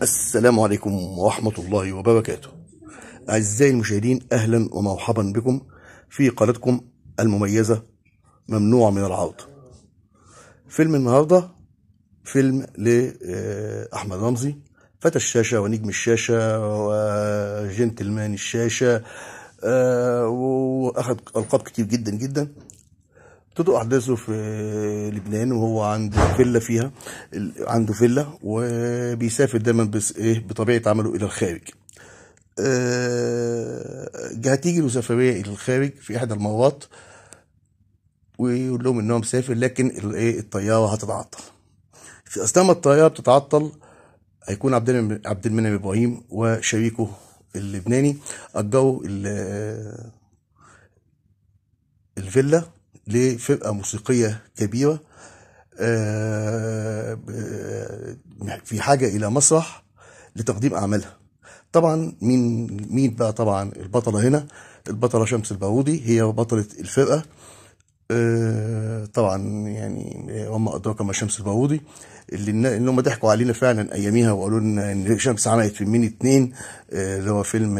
السلام عليكم ورحمة الله وبركاته. أعزائي المشاهدين، أهلا ومرحبا بكم في قناتكم المميزة ممنوع من العرض. فيلم النهاردة فيلم لأحمد رمزي، فتى الشاشة ونجم الشاشة وجنتلمان الشاشة، وأخذ ألقاب كتير جدا جدا. تدور أحداثه في لبنان، وهو عنده فيلا وبيسافر دايما بطبيعة عمله إلى الخارج. هتيجي له سفرية إلى الخارج في إحدى المرات، ويقول لهم إن هو مسافر، لكن الطيارة هتتعطل. في أثناء ما الطيارة بتتعطل هيكون عبد المنعم إبراهيم وشريكه اللبناني أجروا الفيلا لفرقة موسيقية كبيرة في حاجة إلى مسرح لتقديم أعمالها. طبعا مين بقى؟ طبعا البطلة هنا، البطلة شمس البارودي، هي بطلة الفرقة. طبعا يعني وما أدراك ما شمس البارودي، اللي هم ضحكوا علينا فعلا أياميها وقالوا لنا إن شمس عملت فيلمين اتنين، اللي هو فيلم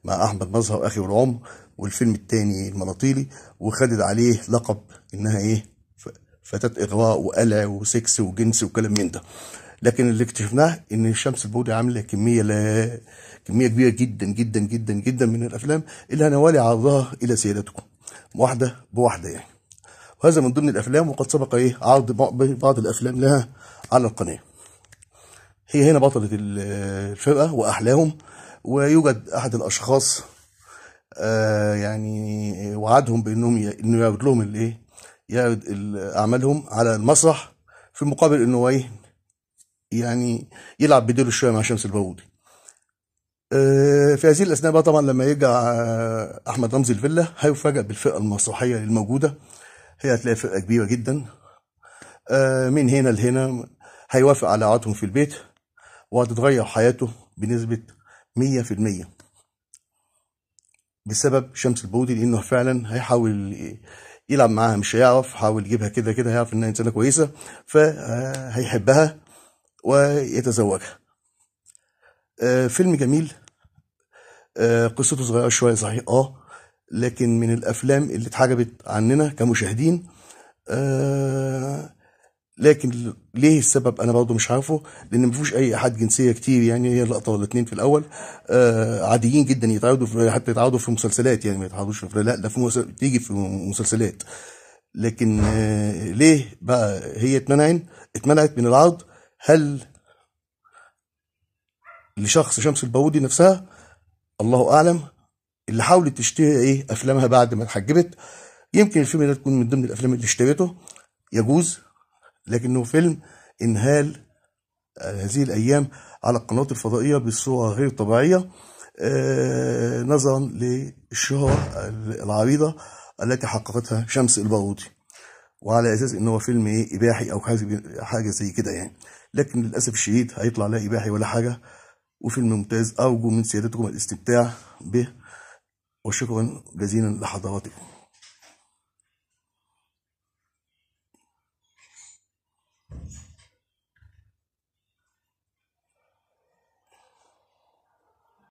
مع أحمد مظهر أخي والعمر، والفيلم التاني المناطيلي، وخدت عليه لقب إنها فتاة إغراء وقلع وسكس وجنس وكلام من ده. لكن اللي اكتشفناه ان شمس البودي عامله كميه كبيره جدا جدا جدا جدا من الافلام اللي هنوالي عرضها الى سيادتكم واحده بواحده يعني. وهذا من ضمن الافلام، وقد سبق عرض بعض الافلام لها على القناه. هي هنا بطله الفرقه واحلاهم، ويوجد احد الاشخاص يعني وعدهم انه يعرض لهم يعرض اعمالهم على المسرح، في مقابل انه يعني يلعب بديله شويه مع شمس البارودي. في هذه الاثناء بقى طبعا لما يرجع احمد رمزي الفيلا، هيفاجئ بالفرقه المسرحيه الموجوده. هي هتلاقي فرقه كبيره جدا، من هنا لهنا. هيوافق على قعدهم في البيت، وهتتغير حياته بنسبه 100% بسبب شمس البارودي، لانه فعلا هيحاول يلعب معاها، مش هيعرف، حاول يجيبها كده كده، هيعرف انها انسانه كويسه، فهيحبها ويتزوجها. فيلم جميل، قصته صغيره شويه صحيح، لكن من الافلام اللي اتحجبت عننا كمشاهدين. لكن ليه السبب انا برضه مش عارفه، لان ما فيهوش اي احد جنسيه كتير، يعني هي لقطه ولا اتنين في الاول عاديين جدا، يتعرضوا حتى يتعرضوا في مسلسلات، يعني ما يتعرضوش لا ده تيجي في مسلسلات. لكن ليه بقى هي اتمنعت من العرض؟ هل لشخص شمس البارودي نفسها؟ الله اعلم. اللي حاولت تشتري افلامها بعد ما اتحجبت، يمكن الفيلم ده تكون من ضمن الافلام اللي اشتريته، يجوز، لكنه فيلم انهال هذه الايام على القنوات الفضائيه بصوره غير طبيعيه، نظرا للشهره العريضه التي حققتها شمس البارودي، وعلى اساس ان هو فيلم اباحي او حاجه زي كده يعني. لكن للاسف الشديد هيطلع لا اباحي ولا حاجه، وفيلم ممتاز. ارجو من سيادتكم الاستمتاع به، وشكرا جزيلا لحضراتكم.